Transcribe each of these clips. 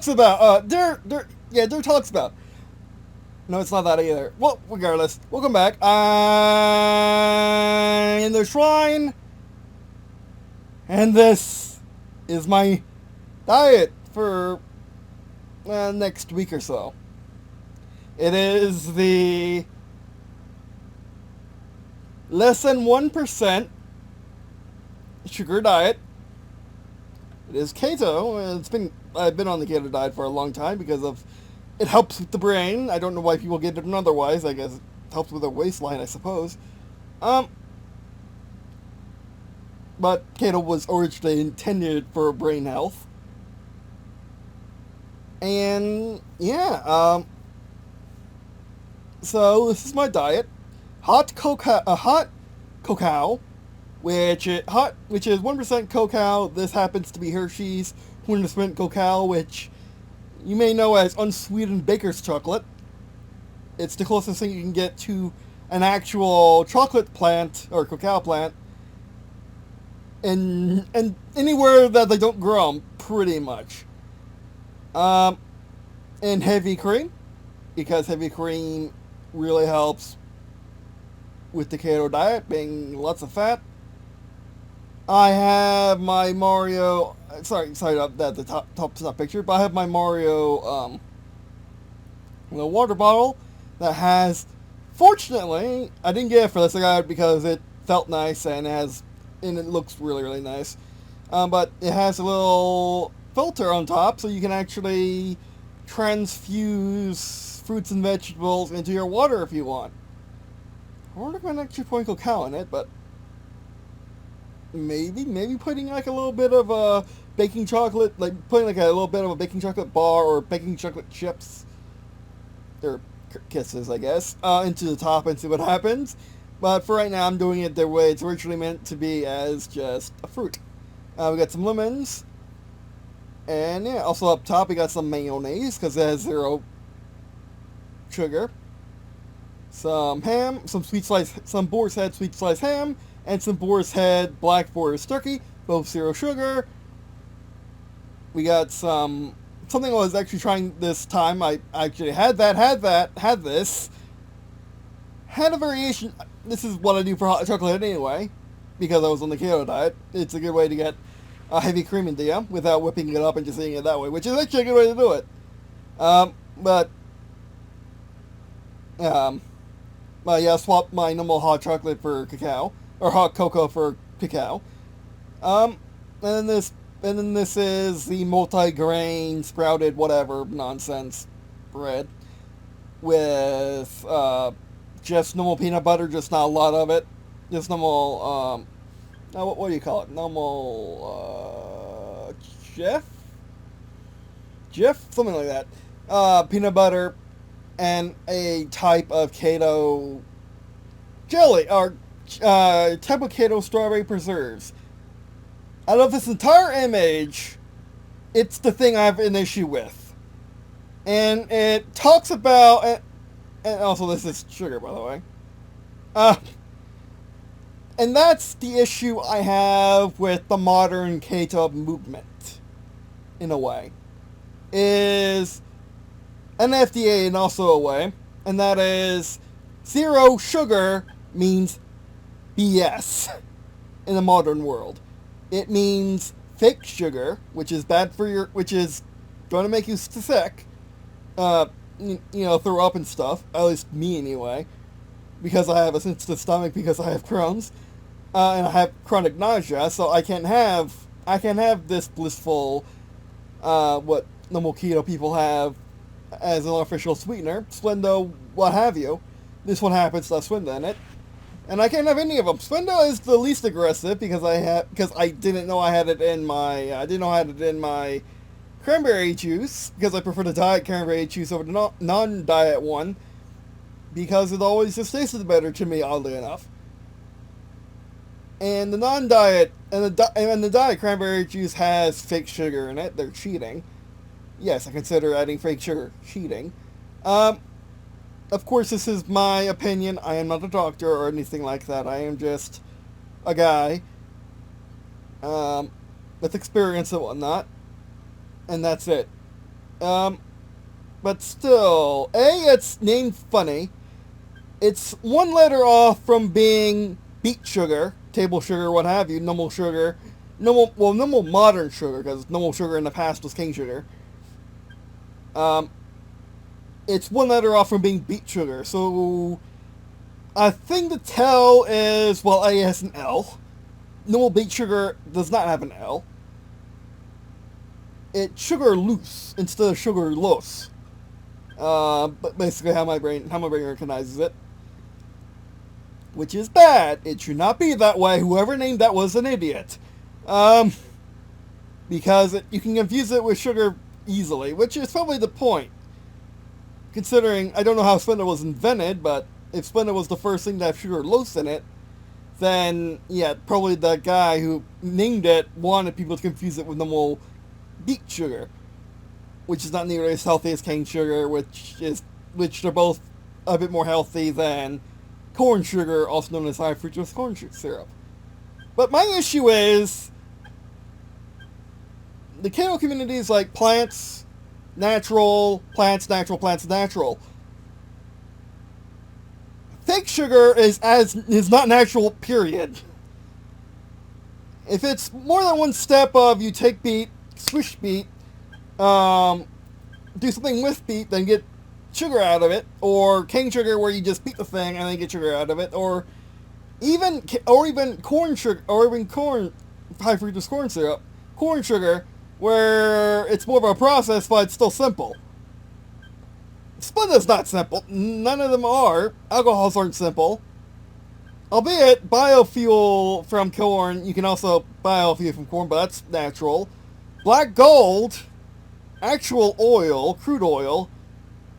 talks about, Der talks about. No, it's not that either. Well, regardless, welcome back. I'm in the shrine, and this is my diet for next week or so. It is the less than 1% sugar diet. It is keto. I've been on the keto diet for a long time because of it helps with the brain. I don't know why people get it otherwise. I guess it helps with their waistline, I suppose. But keto was originally intended for brain health. And yeah, so this is my diet: hot cocoa, which is 1% cocoa. This happens to be Hershey's 100% cocoa, which you may know as unsweetened baker's chocolate. It's the closest thing you can get to an actual chocolate plant or cacao plant, and anywhere that they don't grow them, pretty much. And heavy cream, because heavy cream really helps with the keto diet, being lots of fat. I have my Mario. Sorry, that the top's not pictured, but I have my Mario water bottle that has. Fortunately, I didn't get it for this. I got it because it felt nice and it looks really, really nice. But it has a little filter on top, so you can actually transfuse fruits and vegetables into your water if you want. I wonder if I'm actually putting cacao in it, but maybe putting like a little bit of baking chocolate, like putting like a little bit of a baking chocolate bar or baking chocolate chips, or kisses, I guess, into the top and see what happens. But for right now, I'm doing it the way it's originally meant to be, as just a fruit. We got some lemons, and yeah, also up top we got some mayonnaise because it has 0 sugar. Some ham, some boar's head sweet sliced ham, and some boar's head black forest turkey, both 0 sugar. We got something I was actually trying this time. I actually had this. Had a variation. This is what I do for hot chocolate anyway, because I was on the keto diet. It's a good way to get a heavy cream into you without whipping it up and just eating it that way, which is actually a good way to do it. But yeah, swap my normal hot chocolate for cacao, or hot cocoa for cacao. And then this is the multi-grain sprouted whatever nonsense bread with just normal peanut butter, just not a lot of it. Just normal what do you call it? Normal Jif, something like that. Peanut butter and a type of keto jelly, or type of keto strawberry preserves. Out of this entire image, it's the thing I have an issue with. And it talks about, and also this is sugar, by the way. And that's the issue I have with the modern keto movement, in a way. Is an FDA in also a way, and that is 0 sugar means BS in the modern world. It means fake sugar, which is bad for which is going to make you sick, throw up and stuff, at least me anyway, because I have a sensitive stomach because I have Crohn's, and I have chronic nausea, so I can't have this blissful, what normal keto people have as an artificial sweetener, Splenda, what have you. This one happens to have Splenda in it, and I can't have any of them. Splenda is the least aggressive because I didn't know I had it in my cranberry juice, because I prefer the diet cranberry juice over the non-diet one, because it always just tasted better to me, oddly enough. And the non-diet and the diet cranberry juice has fake sugar in it. They're cheating. Yes, I consider adding fake sugar cheating. Of course, this is my opinion. I am not a doctor or anything like that. I am just a guy with experience and whatnot, and that's it. But still, it's named funny. It's one letter off from being beet sugar, table sugar, what have you, normal sugar, normal modern sugar, because normal sugar in the past was cane sugar. It's one letter off from being beet sugar, so a thing to tell is, well, A has an L. Normal beet sugar does not have an L. It's sugar loose instead of sugar los. But basically how my brain recognizes it. Which is bad. It should not be that way. Whoever named that was an idiot. Because you can confuse it with sugar easily, which is probably the point. Considering, I don't know how Splenda was invented, but if Splenda was the first thing to have sugar los in it, then, yeah, probably the guy who named it wanted people to confuse it with normal beet sugar, which is not nearly as healthy as cane sugar, which they're both a bit more healthy than corn sugar, also known as high fructose corn syrup. But my issue is the keto community is like plants, natural, plants, natural, plants, natural. Fake sugar is not natural, period. If it's more than one step of you take beet, swish beet, do something with beet, then get sugar out of it, or cane sugar where you just beat the thing and then get sugar out of it, or even corn sugar, or even high fructose corn syrup, corn sugar, where it's more of a process, but it's still simple. Splenda's not simple. None of them are. Alcohols aren't simple. Albeit, biofuel from corn, you can also biofuel from corn, but that's natural. Black gold, actual oil, crude oil,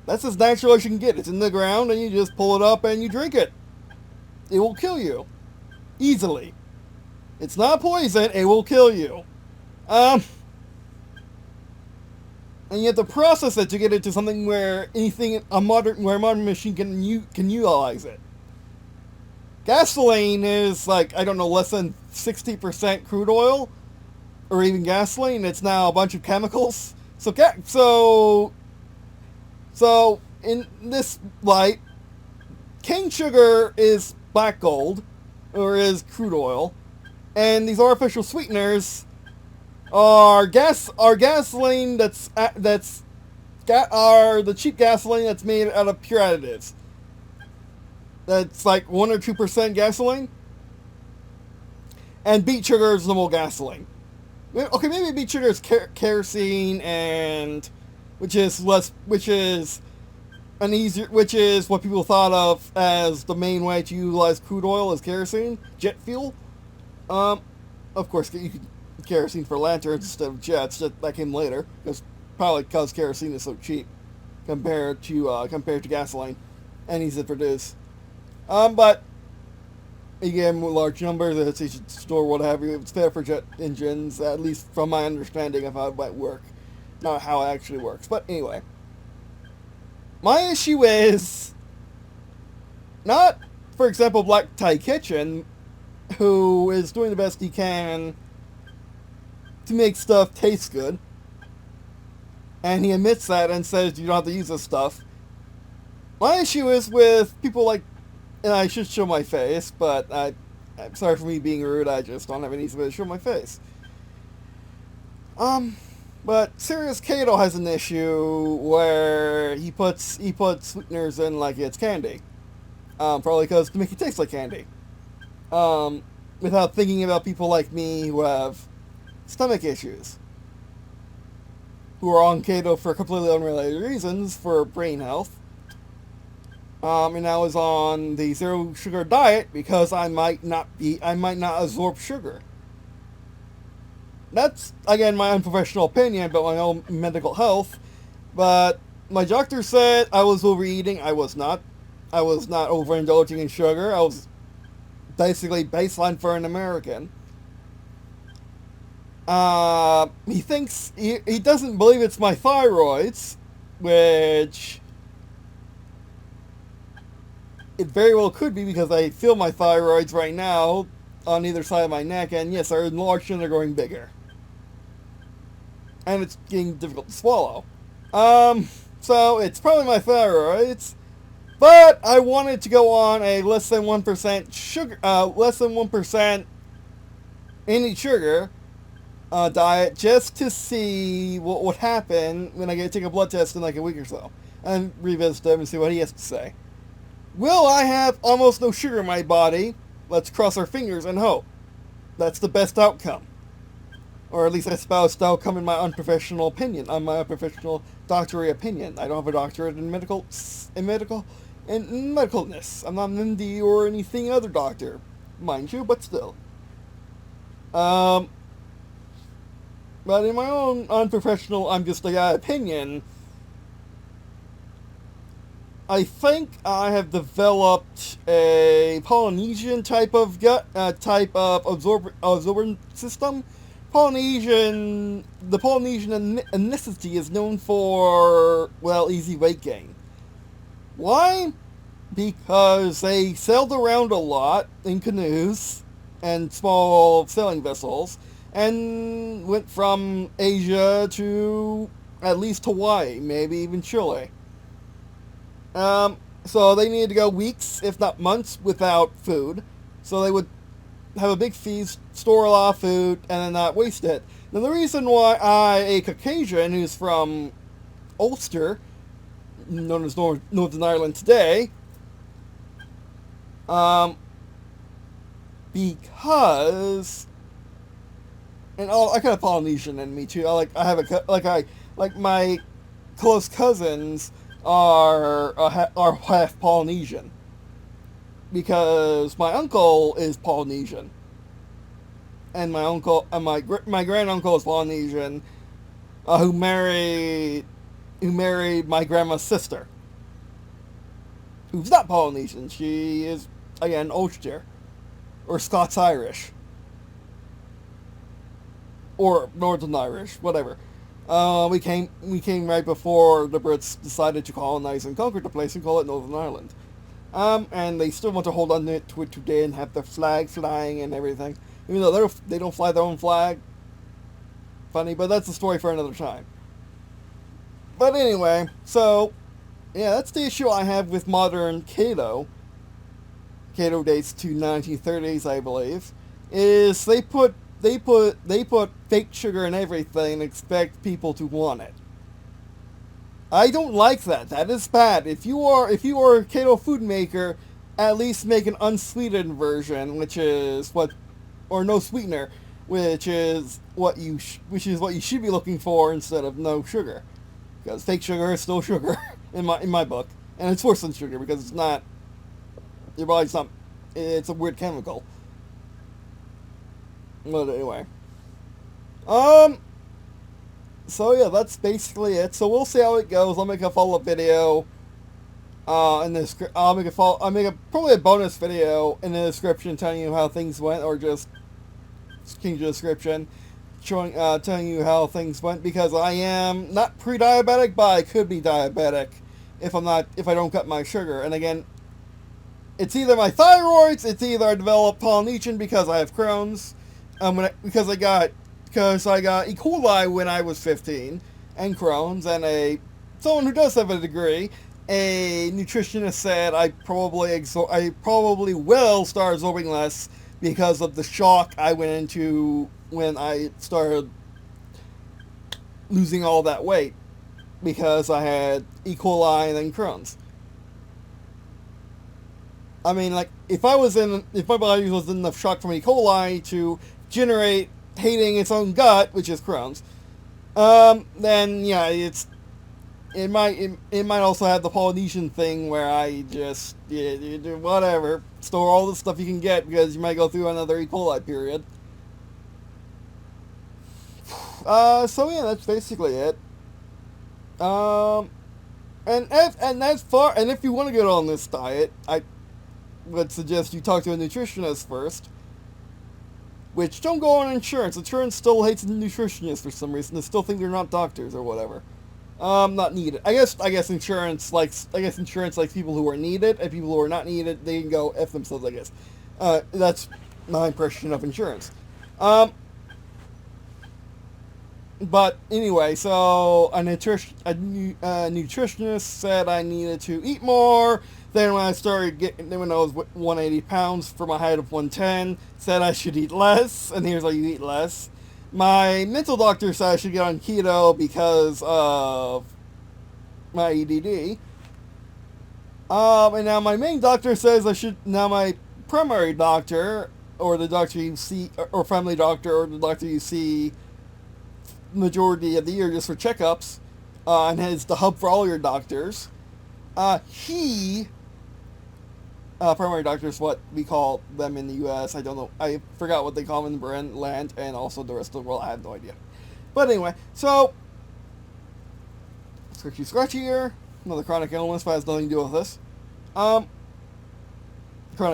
that's as natural as you can get. It's in the ground and you just pull it up and you drink it. It will kill you. Easily. It's not poison, it will kill you. And you have to process it to get it to something where a modern machine can utilize it. Gasoline is like, I don't know, less than 60% crude oil, or even gasoline. It's now a bunch of chemicals. So in this light, cane sugar is black gold, or is crude oil, and these artificial sweeteners are gasoline are the cheap gasoline that's made out of pure additives. That's like 1 or 2% gasoline. And beet sugar is normal gasoline. Okay, maybe beet sugar is kerosene, and which is what people thought of as the main way to utilize crude oil is kerosene, jet fuel. Of course, you could kerosene for lanterns instead of jets. That came later, probably because kerosene is so cheap compared to gasoline and easy to produce. But again, with large numbers, it's easy to store, what have you. It's fair for jet engines, at least from my understanding of how it might work, not how it actually works. But anyway, my issue is not, for example, Black Tie Kitchen, who is doing the best he can to make stuff taste good, and he admits that and says you don't have to use this stuff. My issue is with people like, and I should show my face, but I'm sorry for me being rude, I just don't have any way to show my face. But Serious Keto has an issue where he puts sweeteners in like it's candy. Probably because to make it taste like candy. Without thinking about people like me who have stomach issues, who are on keto for completely unrelated reasons, for brain health. And I was on the zero sugar diet because I might not absorb sugar. That's, again, my unprofessional opinion about my own medical health, but my doctor said I was overeating. I was not. I was not overindulging in sugar. I was basically baseline for an American. He doesn't believe it's my thyroids, which it very well could be, because I feel my thyroids right now on either side of my neck, and yes, they're enlarged and they're growing bigger. And it's getting difficult to swallow. So it's probably my thyroids, but I wanted to go on a less than 1% sugar, less than 1% any sugar diet just to see what would happen when I get to take a blood test in like a week or so and revisit him and see what he has to say. Will I have almost no sugar in my body? Let's cross our fingers and hope. That's the best outcome. Or at least I suppose the outcome in my unprofessional opinion, on my unprofessional doctorate opinion. I don't have a doctorate in medicalness. I'm not an MD or anything other doctor, mind you, but still. But in my own unprofessional, I'm just a guy opinion, I think I have developed a Polynesian type of absorbent system. The Polynesian ethnicity is known for, well, easy weight gain. Why? Because they sailed around a lot in canoes and small sailing vessels, and went from Asia to at least Hawaii, maybe even Chile. So they needed to go weeks, if not months, without food. So they would have a big feast, store a lot of food, and then not waste it. Now the reason why a Caucasian who's from Ulster, known as Northern Ireland today, because, and I kind of Polynesian in me too. My close cousins are half Polynesian, because my uncle is Polynesian, and my grand uncle is Polynesian, who married my grandma's sister, who's not Polynesian. She is again Ulster or Scots Irish or Northern Irish, whatever. We came right before the Brits decided to colonize and conquer the place and call it Northern Ireland. And they still want to hold on to it today and have their flag flying and everything. Even though they don't fly their own flag. Funny, but that's a story for another time. But anyway, so, yeah, that's the issue I have with modern Keto. Keto dates to 1930s, I believe. Is they put fake sugar in everything and expect people to want it. I don't like that. That is bad. If you are a keto food maker, at least make an unsweetened version, or no sweetener, which is what you should be looking for instead of no sugar, because fake sugar is still sugar in my book, and it's worse than sugar because it's not. Your body's not. It's a weird chemical. But anyway. So yeah, that's basically it. So we'll see how it goes. I'll make a follow-up video. I'll make probably a bonus video in the description telling you how things went, or just change the description, telling you how things went, because I am not pre-diabetic, but I could be diabetic if I don't cut my sugar. And again, it's either my thyroids, it's either I developed Polynesian because I have Crohn's, because I got E. coli when I was 15, and Crohn's, and someone who does have a degree, a nutritionist said I probably will start absorbing less because of the shock I went into when I started losing all that weight, because I had E. coli and then Crohn's. I mean, like, if my body was in enough shock from E. coli to generate hating its own gut, which is Crohn's, then yeah, it might also have the Polynesian thing where I just you do whatever, store all the stuff you can get, because you might go through another E. coli period. So yeah, that's basically it. And if you want to get on this diet, I would suggest you talk to a nutritionist first. Which, don't go on insurance. Insurance still hates nutritionists for some reason. They still think they're not doctors or whatever. Not needed. I guess insurance likes people who are needed, and people who are not needed, they can go F themselves, I guess. That's my impression of insurance. But anyway, so a nutritionist said I needed to eat more. Then when I started getting, when I was 180 pounds for my height of 110, said I should eat less. And here's how you eat less. My mental doctor said I should get on keto because of my EDD. And now my main doctor says I should, now my primary doctor, or the doctor you see, or family doctor, or the doctor you see majority of the year just for checkups, and is the hub for all your doctors. Primary doctor is what we call them in the U.S. I don't know. I forgot what they call them in the Brand land, and also the rest of the world. I have no idea. But anyway, so scratchy here. Another chronic illness, but has nothing to do with this. Chronic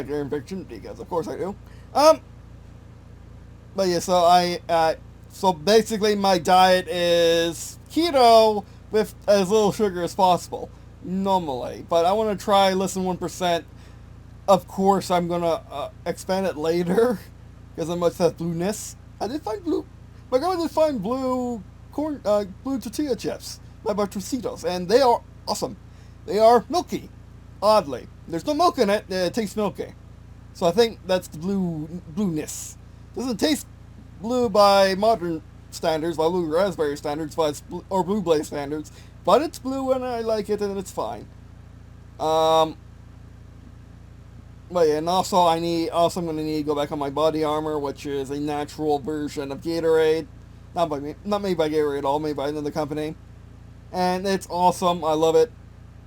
ear infection, because of course I do. But yeah, so basically my diet is keto with as little sugar as possible, normally. But I want to try less than 1%. Of course, I'm going to expand it later, because I must have blueness. I did find blue. My grandma did find blue blue tortilla chips by Bartositos, and they are awesome. They are milky, oddly. There's no milk in it, it tastes milky. So I think that's the blueness. Doesn't taste blue by modern standards, by blue raspberry standards, or blue blaze standards, but it's blue and I like it and it's fine. But yeah, and also I'm going to need to go back on my body armor, which is a natural version of Gatorade. Not made by Gatorade at all, made by another company. And it's awesome, I love it.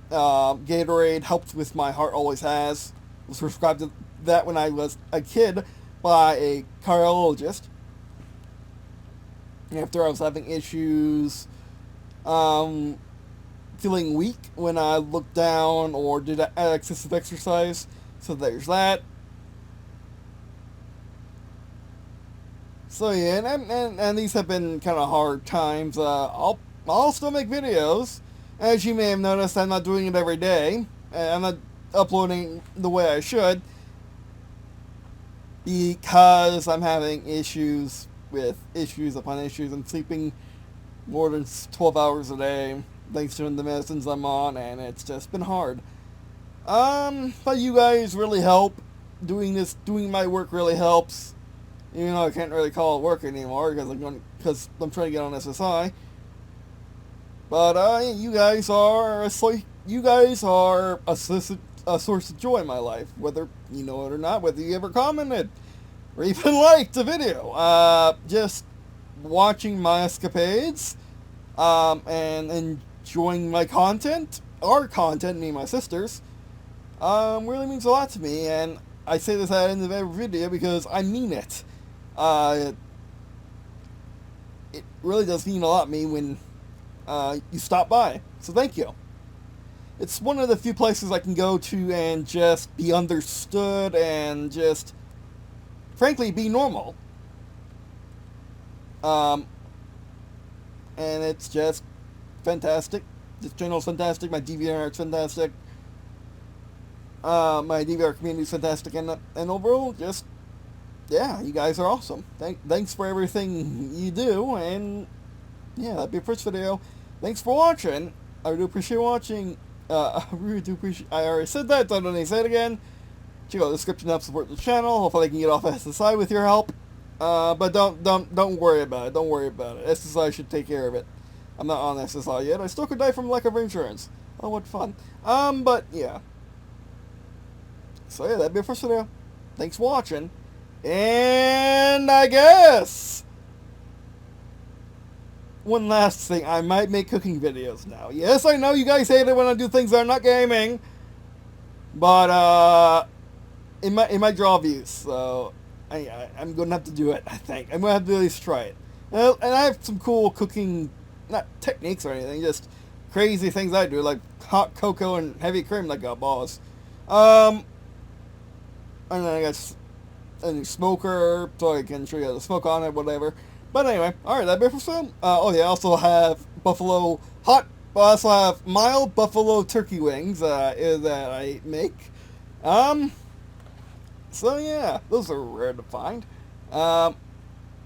Gatorade helps with my heart, always has. I was prescribed to that when I was a kid by a cardiologist. After I was having issues feeling weak when I looked down or did excessive exercise. So there's that. So yeah, and these have been kind of hard times. I'll still make videos. As you may have noticed, I'm not doing it every day. I'm not uploading the way I should because I'm having issues upon issues. I'm sleeping more than 12 hours a day thanks to the medicines I'm on, and it's just been hard. But you guys really help. Doing my work really helps. Even though I can't really call it work anymore because I'm trying to get on SSI. But you guys are a source of joy in my life, whether you know it or not, whether you ever commented or even liked a video. Just watching my escapades, and enjoying my content, our content, me and my sisters, really means a lot to me, and I say this at the end of every video because I mean it. It really does mean a lot to me when you stop by, so thank you. It's one of the few places I can go to and just be understood and just, frankly, be normal. And it's just fantastic. This channel's fantastic. My Deviant Art's fantastic. My DVR community's fantastic, and overall, just, yeah, you guys are awesome. Thanks for everything you do, and yeah, that'd be the first video. Thanks for watching. I do appreciate watching. I really do appreciate. I already said that. Don't need to say it again. Check out the description to help support the channel. Hopefully, I can get off SSI with your help. But don't worry about it. Don't worry about it. SSI should take care of it. I'm not on SSI yet. I still could die from lack of insurance. Oh, what fun. But yeah. So yeah, that'd be the first video. Thanks for watching. And I guess one last thing, I might make cooking videos now. Yes, I know you guys hate it when I do things that are not gaming, but it might draw views, so I'm gonna have to do it. I think I'm gonna have to at least try it. And I have some cool cooking, not techniques or anything, just crazy things I do, like hot cocoa and heavy cream like a boss. And then I got a new smoker, so I can show you how to smoke on it, whatever. But anyway, alright, that'd be for some. Oh yeah, I also have I also have mild buffalo turkey wings that I make. So yeah, those are rare to find. But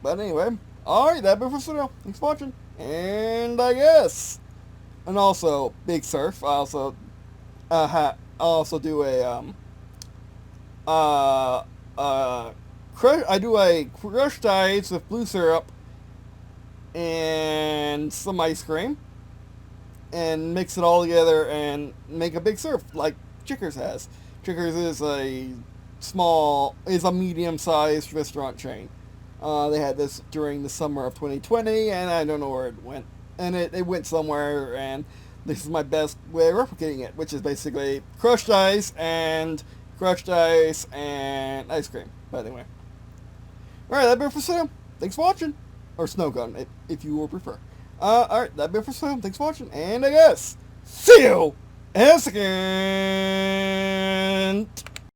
anyway, alright, that'd be for some. Thanks for watching, And I guess. And also, Big Surf. I also do uh, I do a crushed ice with blue syrup and some ice cream, and mix it all together and make a big surf like Chickers has. Chickers is a medium-sized restaurant chain. They had this during the summer of 2020, and I don't know where it went. And it went somewhere, and this is my best way of replicating it, which is basically crushed ice and ice cream. But anyway. Alright, that'd be it for Sam. Thanks for watching. Or Snow Gun, if you would prefer. Alright, that'd be it for Sam. Thanks for watching. And I guess, see you in a second.